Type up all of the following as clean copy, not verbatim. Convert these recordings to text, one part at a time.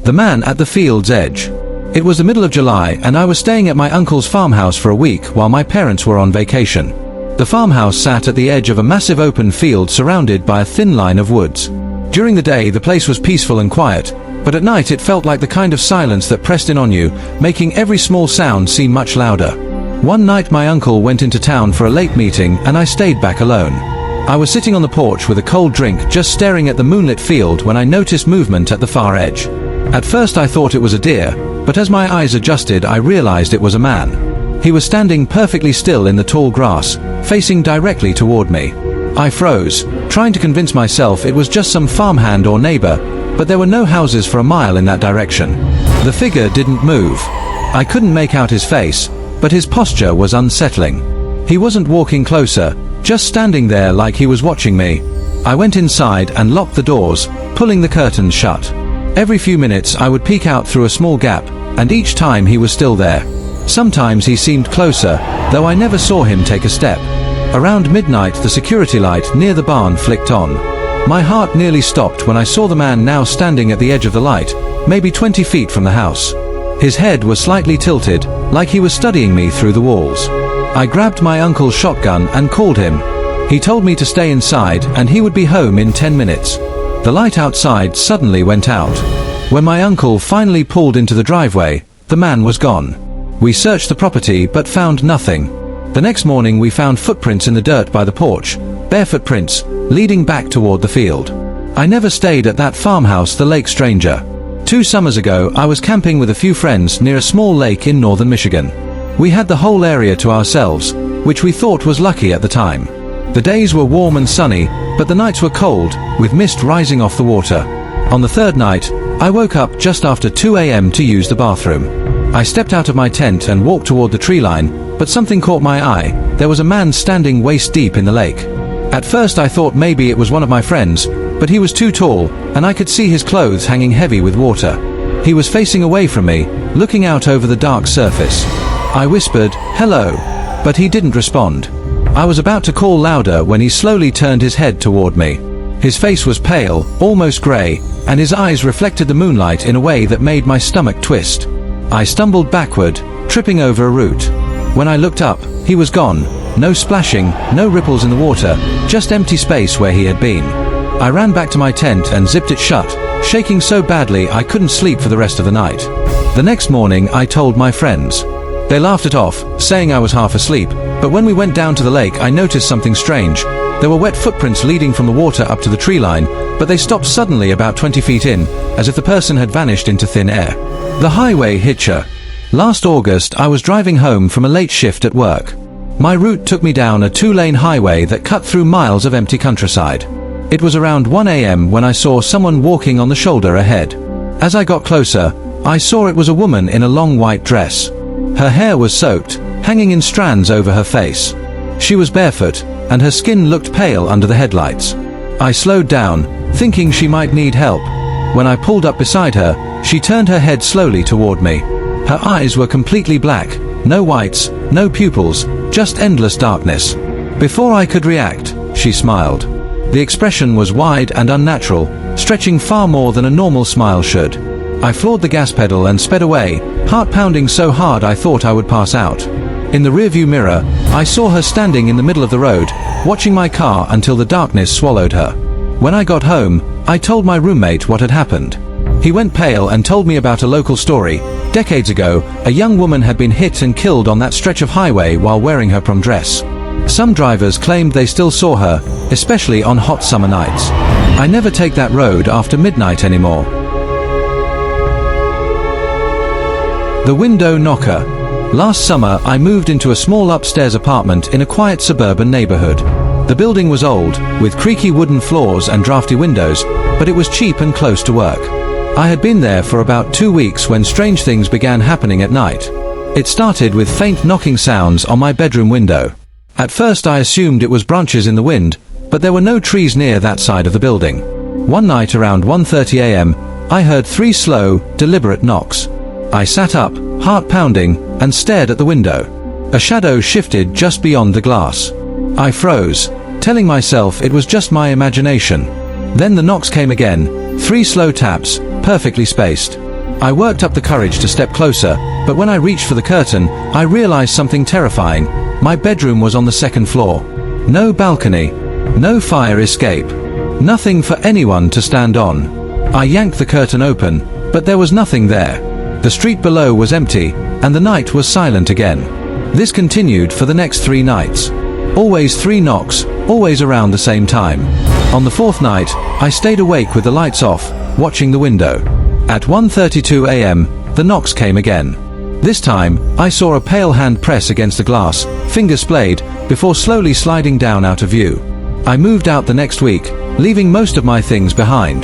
The man at the field's edge. It was the middle of July and I was staying at my uncle's farmhouse for a week while my parents were on vacation. The farmhouse sat at the edge of a massive open field surrounded by a thin line of woods. During the day the place was peaceful and quiet, but at night it felt like the kind of silence that pressed in on you, making every small sound seem much louder. One night my uncle went into town for a late meeting and I stayed back alone. I was sitting on the porch with a cold drink just staring at the moonlit field when I noticed movement at the far edge. At first I thought it was a deer, but as my eyes adjusted I realized it was a man. He was standing perfectly still in the tall grass, facing directly toward me. I froze, trying to convince myself it was just some farmhand or neighbor, but there were no houses for a mile in that direction. The figure didn't move. I couldn't make out his face, but his posture was unsettling. He wasn't walking closer, just standing there like he was watching me. I went inside and locked the doors, pulling the curtains shut. Every few minutes I would peek out through a small gap, and each time he was still there. Sometimes he seemed closer, though I never saw him take a step. Around midnight the security light near the barn flicked on. My heart nearly stopped when I saw the man now standing at the edge of the light, maybe 20 feet from the house. His head was slightly tilted, like he was studying me through the walls. I grabbed my uncle's shotgun and called him. He told me to stay inside and he would be home in 10 minutes. The light outside suddenly went out. When my uncle finally pulled into the driveway, the man was gone. We searched the property but found nothing. The next morning we found footprints in the dirt by the porch, bare footprints, leading back toward the field. I never stayed at that farmhouse, the Lake Stranger. 2 summers ago I was camping with a few friends near a small lake in northern Michigan. We had the whole area to ourselves, which we thought was lucky at the time. The days were warm and sunny, but the nights were cold, with mist rising off the water. On the third night, I woke up just after 2 a.m. to use the bathroom. I stepped out of my tent and walked toward the tree line, but something caught my eye. There was a man standing waist deep in the lake. At first I thought maybe it was one of my friends, but he was too tall, and I could see his clothes hanging heavy with water. He was facing away from me, looking out over the dark surface. I whispered, "Hello," but he didn't respond. I was about to call louder when he slowly turned his head toward me. His face was pale, almost grey, and his eyes reflected the moonlight in a way that made my stomach twist. I stumbled backward, tripping over a root. When I looked up, he was gone. No splashing, no ripples in the water, just empty space where he had been. I ran back to my tent and zipped it shut, shaking so badly I couldn't sleep for the rest of the night. The next morning I told my friends. They laughed it off, saying I was half asleep, but when we went down to the lake I noticed something strange. There were wet footprints leading from the water up to the tree line, but they stopped suddenly about 20 feet in, as if the person had vanished into thin air. The highway hitcher. Last August I was driving home from a late shift at work. My route took me down a 2-lane highway that cut through miles of empty countryside. It was around 1 a.m. when I saw someone walking on the shoulder ahead. As I got closer, I saw it was a woman in a long white dress. Her hair was soaked, hanging in strands over her face. She was barefoot, and her skin looked pale under the headlights. I slowed down, thinking she might need help. When I pulled up beside her, she turned her head slowly toward me. Her eyes were completely black, no whites, no pupils, just endless darkness. Before I could react, she smiled. The expression was wide and unnatural, stretching far more than a normal smile should. I floored the gas pedal and sped away, heart pounding so hard I thought I would pass out. In the rearview mirror, I saw her standing in the middle of the road, watching my car until the darkness swallowed her. When I got home, I told my roommate what had happened. He went pale and told me about a local story. Decades ago, a young woman had been hit and killed on that stretch of highway while wearing her prom dress. Some drivers claimed they still saw her, especially on hot summer nights. I never take that road after midnight anymore. The window knocker. Last summer, I moved into a small upstairs apartment in a quiet suburban neighborhood. The building was old, with creaky wooden floors and drafty windows, but it was cheap and close to work. I had been there for about 2 weeks when strange things began happening at night. It started with faint knocking sounds on my bedroom window. At first I assumed it was branches in the wind, but there were no trees near that side of the building. One night around 1:30 a.m., I heard 3 slow, deliberate knocks. I sat up, heart pounding, and stared at the window. A shadow shifted just beyond the glass. I froze, telling myself it was just my imagination. Then the knocks came again, 3 slow taps, perfectly spaced. I worked up the courage to step closer, but when I reached for the curtain, I realized something terrifying. My bedroom was on the second floor. No balcony. No fire escape. Nothing for anyone to stand on. I yanked the curtain open, but there was nothing there. The street below was empty, and the night was silent again. This continued for the next 3 nights. Always 3 knocks, always around the same time. On the 4th night, I stayed awake with the lights off, watching the window. At 1:32 a.m., the knocks came again. This time, I saw a pale hand press against the glass, finger splayed, before slowly sliding down out of view. I moved out the next week, leaving most of my things behind.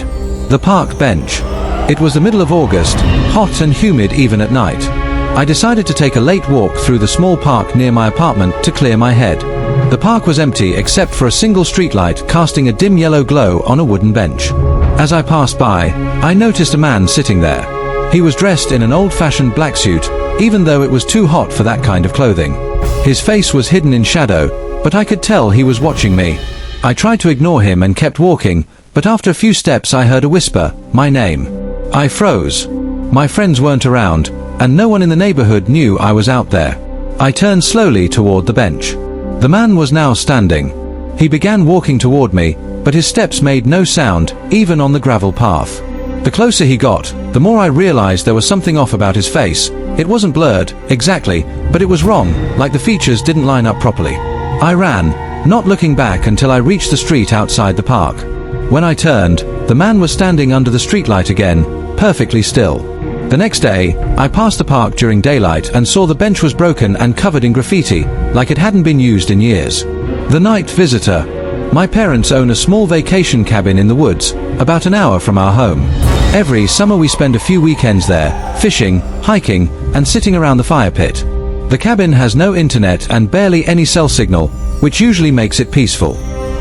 The park bench. It was the middle of August, hot and humid even at night. I decided to take a late walk through the small park near my apartment to clear my head. The park was empty except for a single streetlight casting a dim yellow glow on a wooden bench. As I passed by, I noticed a man sitting there. He was dressed in an old-fashioned black suit, even though it was too hot for that kind of clothing. His face was hidden in shadow, but I could tell he was watching me. I tried to ignore him and kept walking, but after a few steps I heard a whisper, my name. I froze. My friends weren't around, and no one in the neighborhood knew I was out there. I turned slowly toward the bench. The man was now standing. He began walking toward me, but his steps made no sound, even on the gravel path. The closer he got, the more I realized there was something off about his face. It wasn't blurred, exactly, but it was wrong, like the features didn't line up properly. I ran, not looking back until I reached the street outside the park. When I turned, the man was standing under the streetlight again, perfectly still. The next day, I passed the park during daylight and saw the bench was broken and covered in graffiti, like it hadn't been used in years. The night visitor. My parents own a small vacation cabin in the woods, about an hour from our home. Every summer we spend a few weekends there, fishing, hiking, and sitting around the fire pit. The cabin has no internet and barely any cell signal, which usually makes it peaceful.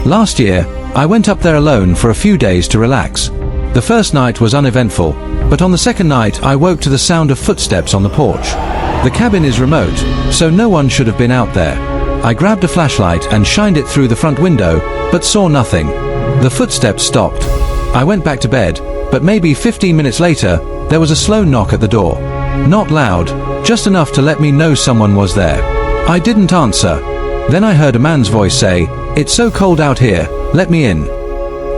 Last year, I went up there alone for a few days to relax. The first night was uneventful, but on the second night I woke to the sound of footsteps on the porch. The cabin is remote, so no one should have been out there. I grabbed a flashlight and shined it through the front window, but saw nothing. The footsteps stopped. I went back to bed, but maybe 15 minutes later, there was a slow knock at the door. Not loud, just enough to let me know someone was there. I didn't answer. Then I heard a man's voice say, "It's so cold out here, let me in."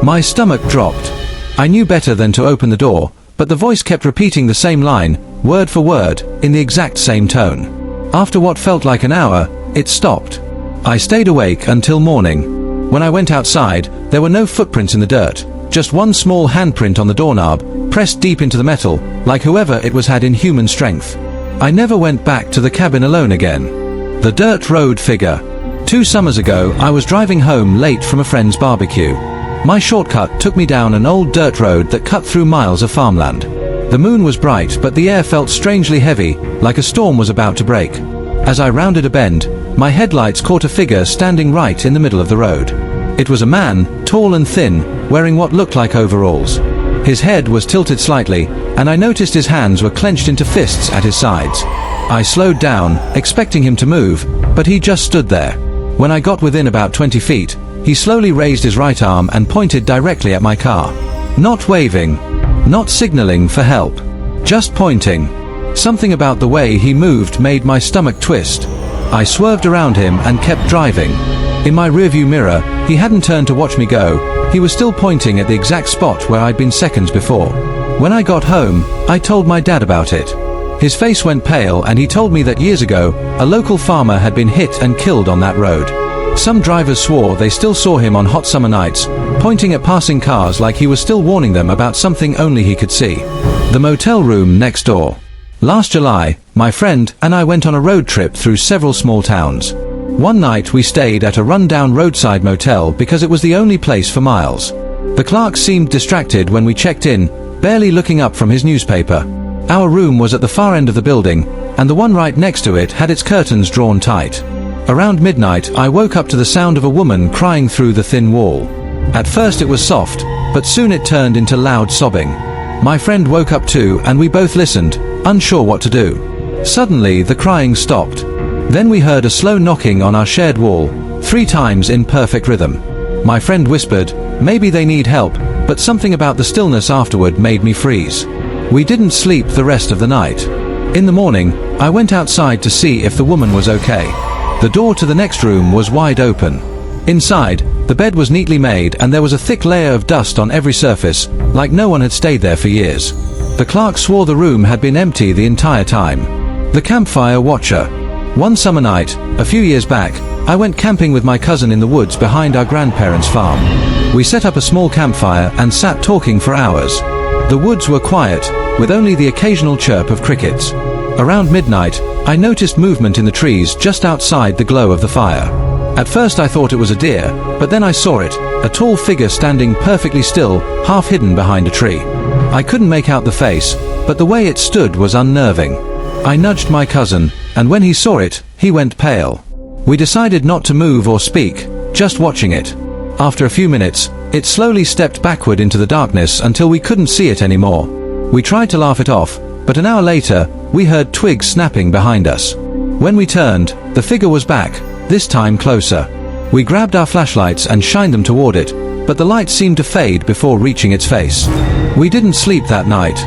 My stomach dropped. I knew better than to open the door, but the voice kept repeating the same line, word for word, in the exact same tone. After what felt like an hour, it stopped. I stayed awake until morning. When I went outside, there were no footprints in the dirt, just one small handprint on the doorknob, pressed deep into the metal, like whoever it was had inhuman strength. I never went back to the cabin alone again. The dirt road figure. 2 summers ago, I was driving home late from a friend's barbecue. My shortcut took me down an old dirt road that cut through miles of farmland. The moon was bright, but the air felt strangely heavy, like a storm was about to break. As I rounded a bend, my headlights caught a figure standing right in the middle of the road. It was a man, tall and thin, wearing what looked like overalls. His head was tilted slightly, and I noticed his hands were clenched into fists at his sides. I slowed down, expecting him to move, but he just stood there. When I got within about 20 feet, he slowly raised his right arm and pointed directly at my car. Not waving, not signaling for help, just pointing. Something about the way he moved made my stomach twist. I swerved around him and kept driving. In my rearview mirror, he hadn't turned to watch me go. He was still pointing at the exact spot where I'd been seconds before. When I got home, I told my dad about it. His face went pale and he told me that years ago, a local farmer had been hit and killed on that road. Some drivers swore they still saw him on hot summer nights, pointing at passing cars like he was still warning them about something only he could see. The motel room next door. Last July, my friend and I went on a road trip through several small towns. One night we stayed at a run-down roadside motel because it was the only place for miles. The clerk seemed distracted when we checked in, barely looking up from his newspaper. Our room was at the far end of the building, and the one right next to it had its curtains drawn tight. Around midnight, I woke up to the sound of a woman crying through the thin wall. At first it was soft, but soon it turned into loud sobbing. My friend woke up too, and we both listened, unsure what to do. Suddenly, the crying stopped. Then we heard a slow knocking on our shared wall, 3 times in perfect rhythm. My friend whispered, "Maybe they need help," but something about the stillness afterward made me freeze. We didn't sleep the rest of the night. In the morning, I went outside to see if the woman was okay. The door to the next room was wide open. Inside, the bed was neatly made and there was a thick layer of dust on every surface, like no one had stayed there for years. The clerk swore the room had been empty the entire time. The campfire watcher. One summer night, a few years back, I went camping with my cousin in the woods behind our grandparents' farm. We set up a small campfire and sat talking for hours. The woods were quiet, with only the occasional chirp of crickets. Around midnight, I noticed movement in the trees just outside the glow of the fire. At first I thought it was a deer, but then I saw it, a tall figure standing perfectly still, half hidden behind a tree. I couldn't make out the face, but the way it stood was unnerving. I nudged my cousin, and when he saw it, he went pale. We decided not to move or speak, just watching it. After a few minutes, it slowly stepped backward into the darkness until we couldn't see it anymore. We tried to laugh it off, but an hour later, we heard twigs snapping behind us. When we turned, the figure was back, this time closer. We grabbed our flashlights and shined them toward it, but the light seemed to fade before reaching its face. We didn't sleep that night.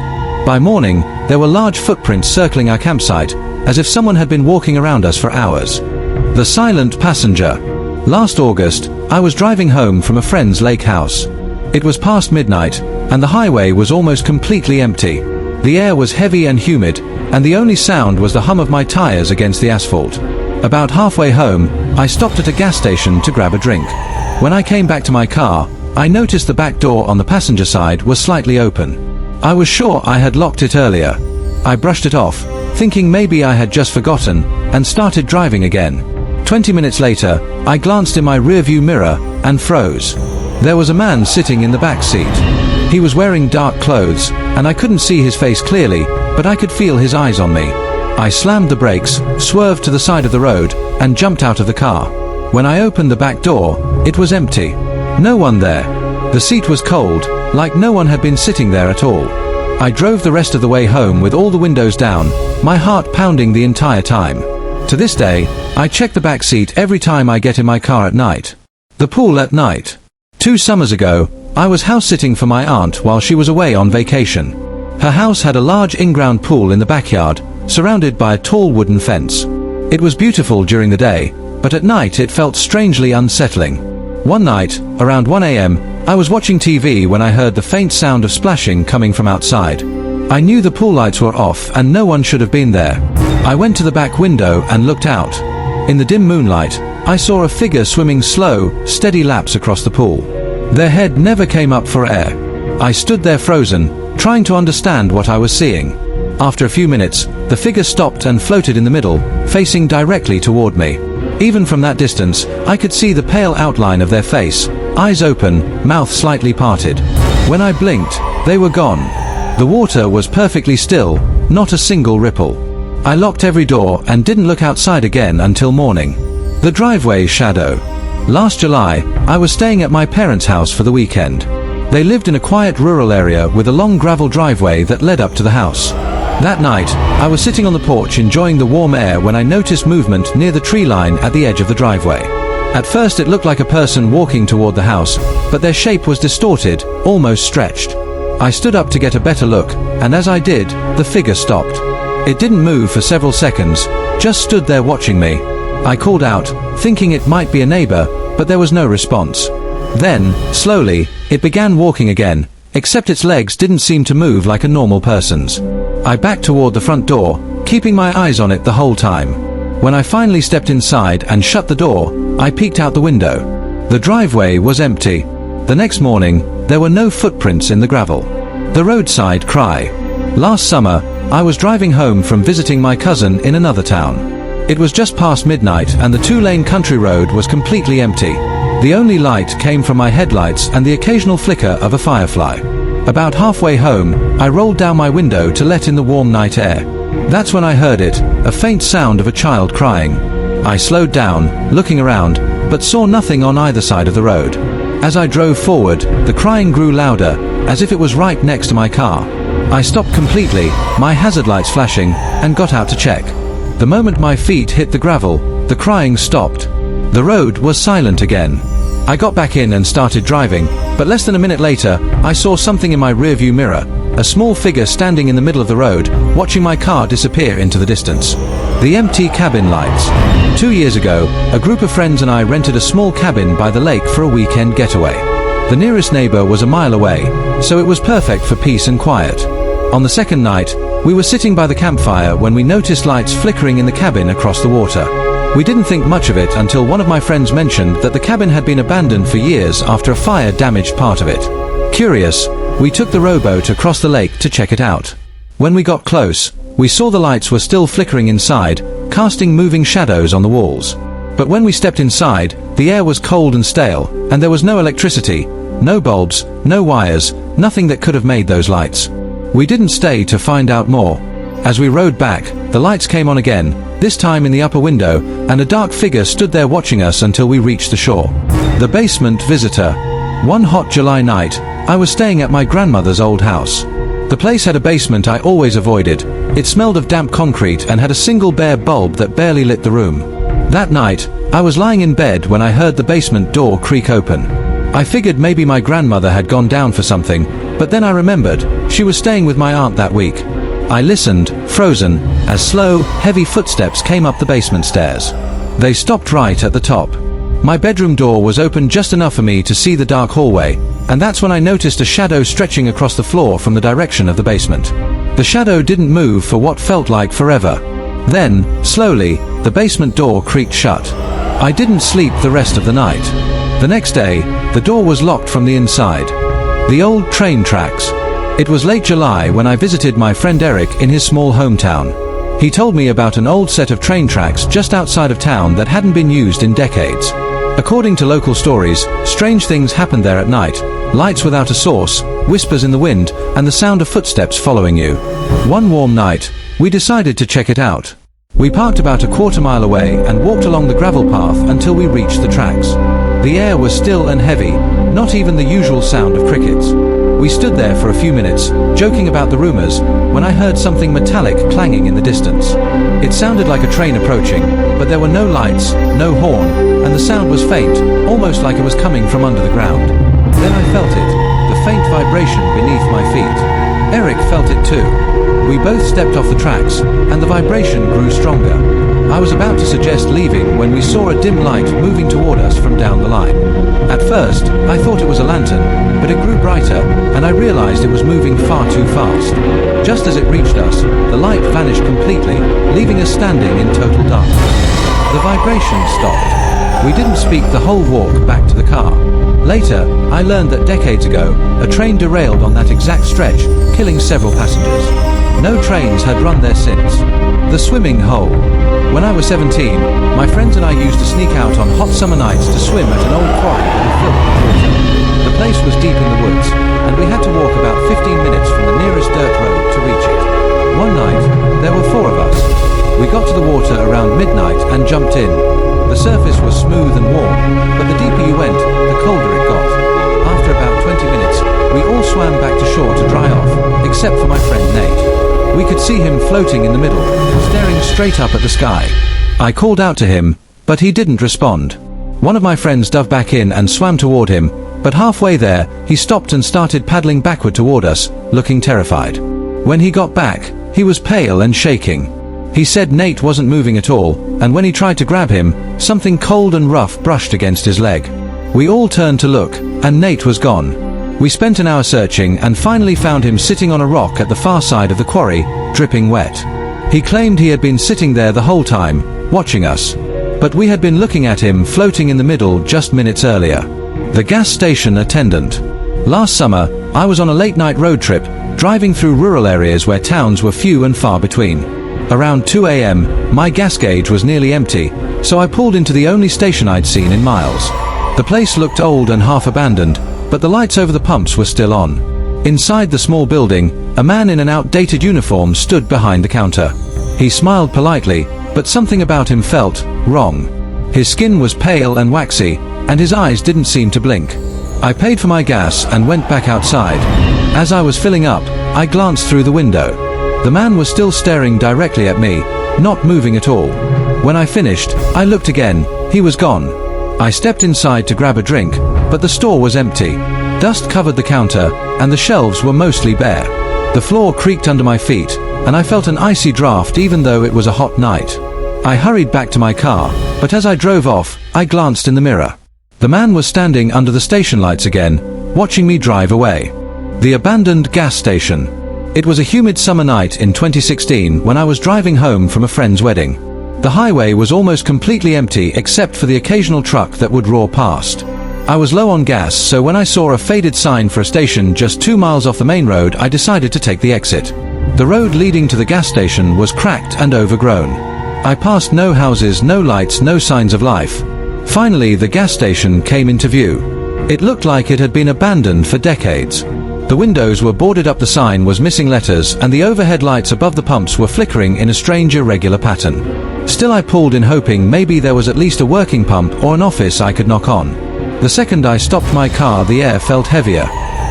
By morning, there were large footprints circling our campsite, as if someone had been walking around us for hours. The silent passenger. Last August, I was driving home from a friend's lake house. It was past midnight, and the highway was almost completely empty. The air was heavy and humid, and the only sound was the hum of my tires against the asphalt. About halfway home, I stopped at a gas station to grab a drink. When I came back to my car, I noticed the back door on the passenger side was slightly open. I was sure I had locked it earlier. I brushed it off, thinking maybe I had just forgotten, and started driving again. 20 minutes later, I glanced in my rearview mirror and froze. There was a man sitting in the back seat. He was wearing dark clothes, and I couldn't see his face clearly, but I could feel his eyes on me. I slammed the brakes, swerved to the side of the road, and jumped out of the car. When I opened the back door, it was empty. No one there. The seat was cold, like no one had been sitting there at all. I drove the rest of the way home with all the windows down, my heart pounding the entire time. To this day, I check the back seat every time I get in my car at night. The pool at night. 2 summers ago, I was house-sitting for my aunt while she was away on vacation. Her house had a large in-ground pool in the backyard, surrounded by a tall wooden fence. It was beautiful during the day, but at night it felt strangely unsettling. One night, around 1 a.m., I was watching TV when I heard the faint sound of splashing coming from outside. I knew the pool lights were off and no one should have been there. I went to the back window and looked out. In the dim moonlight, I saw a figure swimming slow, steady laps across the pool. Their head never came up for air. I stood there frozen, trying to understand what I was seeing. After a few minutes, the figure stopped and floated in the middle, facing directly toward me. Even from that distance, I could see the pale outline of their face, eyes open, mouth slightly parted. When I blinked, they were gone. The water was perfectly still, not a single ripple. I locked every door and didn't look outside again until morning. The driveway shadow. Last July, I was staying at my parents' house for the weekend. They lived in a quiet rural area with a long gravel driveway that led up to the house. That night, I was sitting on the porch enjoying the warm air when I noticed movement near the tree line at the edge of the driveway. At first it looked like a person walking toward the house, but their shape was distorted, almost stretched. I stood up to get a better look, and as I did, the figure stopped. It didn't move for several seconds, just stood there watching me. I called out, thinking it might be a neighbor, but there was no response. Then, slowly, it began walking again, except its legs didn't seem to move like a normal person's. I backed toward the front door, keeping my eyes on it the whole time. When I finally stepped inside and shut the door, I peeked out the window. The driveway was empty. The next morning, there were no footprints in the gravel. The roadside cry. Last summer, I was driving home from visiting my cousin in another town. It was just past midnight and the 2-lane country road was completely empty. The only light came from my headlights and the occasional flicker of a firefly. About halfway home, I rolled down my window to let in the warm night air. That's when I heard it, a faint sound of a child crying. I slowed down, looking around, but saw nothing on either side of the road. As I drove forward, the crying grew louder, as if it was right next to my car. I stopped completely, my hazard lights flashing, and got out to check. The moment my feet hit the gravel, the crying stopped. The road was silent again. I got back in and started driving, but less than a minute later, I saw something in my rearview mirror, a small figure standing in the middle of the road, watching my car disappear into the distance. The empty cabin lights. 2 years ago, a group of friends and I rented a small cabin by the lake for a weekend getaway. The nearest neighbor was a mile away, so it was perfect for peace and quiet. On the second night, we were sitting by the campfire when we noticed lights flickering in the cabin across the water. We didn't think much of it until one of my friends mentioned that the cabin had been abandoned for years after a fire damaged part of it. Curious, we took the rowboat across the lake to check it out. When we got close, we saw the lights were still flickering inside, casting moving shadows on the walls. But when we stepped inside, the air was cold and stale, and there was no electricity, no bulbs, no wires, nothing that could have made those lights. We didn't stay to find out more. As we rowed back, the lights came on again, this time in the upper window, and a dark figure stood there watching us until we reached the shore. The basement visitor. One hot July night, I was staying at my grandmother's old house. The place had a basement I always avoided. It smelled of damp concrete and had a single bare bulb that barely lit the room. That night, I was lying in bed when I heard the basement door creak open. I figured maybe my grandmother had gone down for something, but then I remembered she was staying with my aunt that week. I listened, frozen, as slow, heavy footsteps came up the basement stairs. They stopped right at the top. My bedroom door was open just enough for me to see the dark hallway, and that's when I noticed a shadow stretching across the floor from the direction of the basement. The shadow didn't move for what felt like forever. Then, slowly, the basement door creaked shut. I didn't sleep the rest of the night. The next day, the door was locked from the inside. The old train tracks. It was late July when I visited my friend Eric in his small hometown. He told me about an old set of train tracks just outside of town that hadn't been used in decades. According to local stories, strange things happened there at night. Lights without a source, whispers in the wind, and the sound of footsteps following you. One warm night, we decided to check it out. We parked about a quarter-mile away and walked along the gravel path until we reached the tracks. The air was still and heavy, not even the usual sound of crickets. We stood there for a few minutes, joking about the rumors, when I heard something metallic clanging in the distance. It sounded like a train approaching, but there were no lights, no horn, and the sound was faint, almost like it was coming from under the ground. Then I felt it, the faint vibration beneath my feet. Eric felt it too. We both stepped off the tracks, and the vibration grew stronger. I was about to suggest leaving when we saw a dim light moving toward us from down the line. At first, I thought it was a lantern, but it grew brighter, and I realized it was moving far too fast. Just as it reached us, the light vanished completely, leaving us standing in total darkness. The vibration stopped. We didn't speak the whole walk back to the car. Later, I learned that decades ago, a train derailed on that exact stretch, killing several passengers. No trains had run there since. The swimming hole. When I was 17, my friends and I used to sneak out on hot summer nights to swim at an old quarry that was filled with water. The place was deep in the woods, and we had to walk about 15 minutes from the nearest dirt road to reach it. One night, there were 4 of us. We got to the water around midnight and jumped in. The surface was smooth and warm, but the deeper you went, the colder it got. After about 20 minutes, we all swam back to shore to dry off, except for my friend Nate. We could see him floating in the middle, staring straight up at the sky. I called out to him, but he didn't respond. One of my friends dove back in and swam toward him, but halfway there, he stopped and started paddling backward toward us, looking terrified. When he got back, he was pale and shaking. He said Nate wasn't moving at all, and when he tried to grab him, something cold and rough brushed against his leg. We all turned to look, and Nate was gone. We spent an hour searching and finally found him sitting on a rock at the far side of the quarry, dripping wet. He claimed he had been sitting there the whole time, watching us. But we had been looking at him floating in the middle just minutes earlier. The gas station attendant. Last summer, I was on a late-night road trip, driving through rural areas where towns were few and far between. Around 2 a.m., my gas gauge was nearly empty, so I pulled into the only station I'd seen in miles. The place looked old and half abandoned, but the lights over the pumps were still on. Inside the small building, a man in an outdated uniform stood behind the counter. He smiled politely, but something about him felt wrong. His skin was pale and waxy, and his eyes didn't seem to blink. I paid for my gas and went back outside. As I was filling up, I glanced through the window. The man was still staring directly at me, not moving at all. When I finished, I looked again. He was gone. I stepped inside to grab a drink, but the store was empty. Dust covered the counter, and the shelves were mostly bare. The floor creaked under my feet, and I felt an icy draft even though it was a hot night. I hurried back to my car, but as I drove off, I glanced in the mirror. The man was standing under the station lights again, watching me drive away. The abandoned gas station. It was a humid summer night in 2016 when I was driving home from a friend's wedding. The highway was almost completely empty except for the occasional truck that would roar past. I was low on gas, so when I saw a faded sign for a station just 2 miles off the main road, I decided to take the exit. The road leading to the gas station was cracked and overgrown. I passed no houses, no lights, no signs of life. Finally, the gas station came into view. It looked like it had been abandoned for decades. The windows were boarded up, the sign was missing letters, and the overhead lights above the pumps were flickering in a strange irregular pattern. Still, I pulled in, hoping maybe there was at least a working pump or an office I could knock on. The second I stopped my car, the air felt heavier.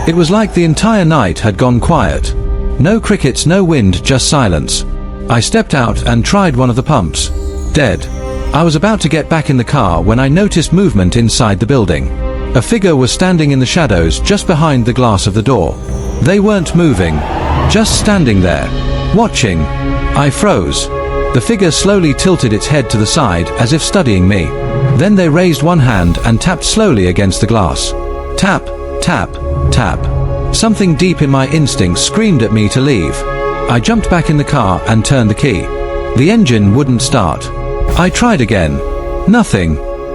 It was like the entire night had gone quiet. No crickets, no wind, just silence. I stepped out and tried one of the pumps. Dead. I was about to get back in the car when I noticed movement inside the building. A figure was standing in the shadows just behind the glass of the door. They weren't moving, just standing there, watching. I froze. The figure slowly tilted its head to the side as if studying me. Then they raised one hand and tapped slowly against the glass. Tap, tap, tap. Something deep in my instincts screamed at me to leave. I jumped back in the car and turned the key. The engine wouldn't start. I tried again. Nothing.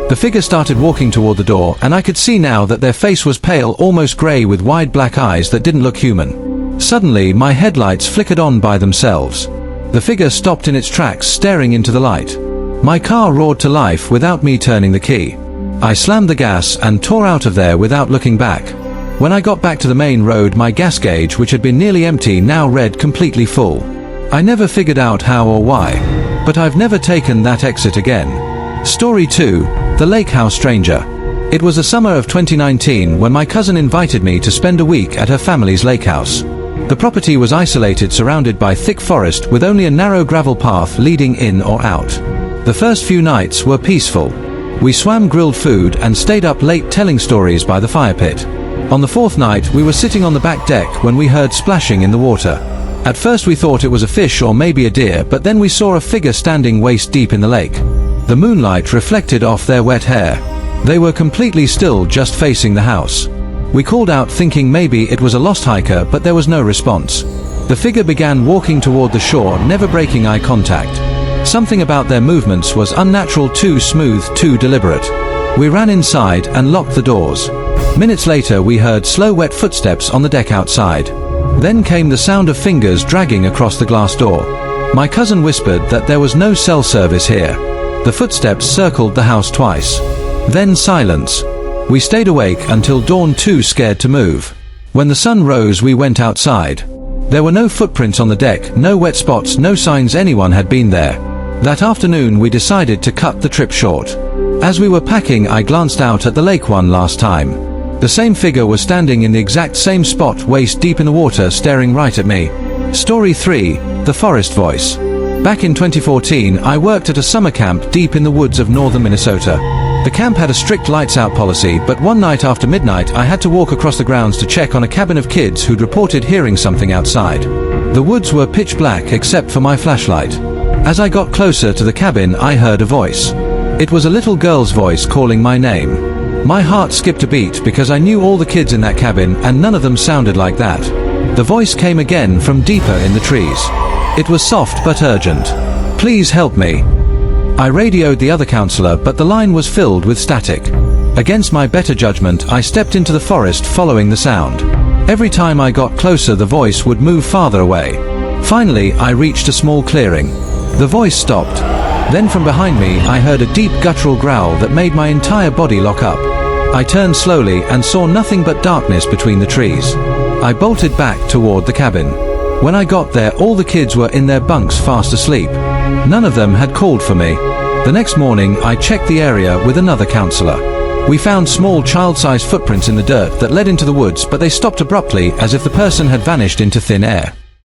The figure started walking toward the door, and I could see now that their face was pale, almost grey, with wide black eyes that didn't look human. Suddenly, my headlights flickered on by themselves. The figure stopped in its tracks, staring into the light. My car roared to life without me turning the key. I slammed the gas and tore out of there without looking back. When I got back to the main road, my gas gauge, which had been nearly empty, now read completely full. I never figured out how or why, but I've never taken that exit again. Story 2. The Lake House Stranger. It was the summer of 2019 when my cousin invited me to spend a week at her family's lake house. The property was isolated, surrounded by thick forest with only a narrow gravel path leading in or out. The first few nights were peaceful. We swam, grilled food, and stayed up late telling stories by the fire pit. On the fourth night, we were sitting on the back deck when we heard splashing in the water. At first we thought it was a fish or maybe a deer, but then we saw a figure standing waist deep in the lake. The moonlight reflected off their wet hair. They were completely still, just facing the house. We called out thinking maybe it was a lost hiker, but there was no response. The figure began walking toward the shore, never breaking eye contact. Something about their movements was unnatural, too smooth, too deliberate. We ran inside and locked the doors. Minutes later we heard slow, wet footsteps on the deck outside. Then came the sound of fingers dragging across the glass door. My cousin whispered that there was no cell service here. The footsteps circled the house twice. Then silence. We stayed awake until dawn, too scared to move. When the sun rose, we went outside. There were no footprints on the deck, no wet spots, no signs anyone had been there. That afternoon we decided to cut the trip short. As we were packing, I glanced out at the lake one last time. The same figure was standing in the exact same spot, waist deep in the water, staring right at me. Story 3. The Forest Voice. Back in 2014, I worked at a summer camp deep in the woods of northern Minnesota. The camp had a strict lights out policy, but one night after midnight I had to walk across the grounds to check on a cabin of kids who'd reported hearing something outside. The woods were pitch black except for my flashlight. As I got closer to the cabin, I heard a voice. It was a little girl's voice calling my name. My heart skipped a beat because I knew all the kids in that cabin and none of them sounded like that. The voice came again from deeper in the trees. It was soft but urgent. Please help me. I radioed the other counselor, but the line was filled with static. Against my better judgment, I stepped into the forest following the sound. Every time I got closer, the voice would move farther away. Finally, I reached a small clearing. The voice stopped. Then from behind me, I heard a deep guttural growl that made my entire body lock up. I turned slowly and saw nothing but darkness between the trees. I bolted back toward the cabin. When I got there, all the kids were in their bunks fast asleep. None of them had called for me. The next morning, I checked the area with another counselor. We found small child-sized footprints in the dirt that led into the woods, but they stopped abruptly as if the person had vanished into thin air.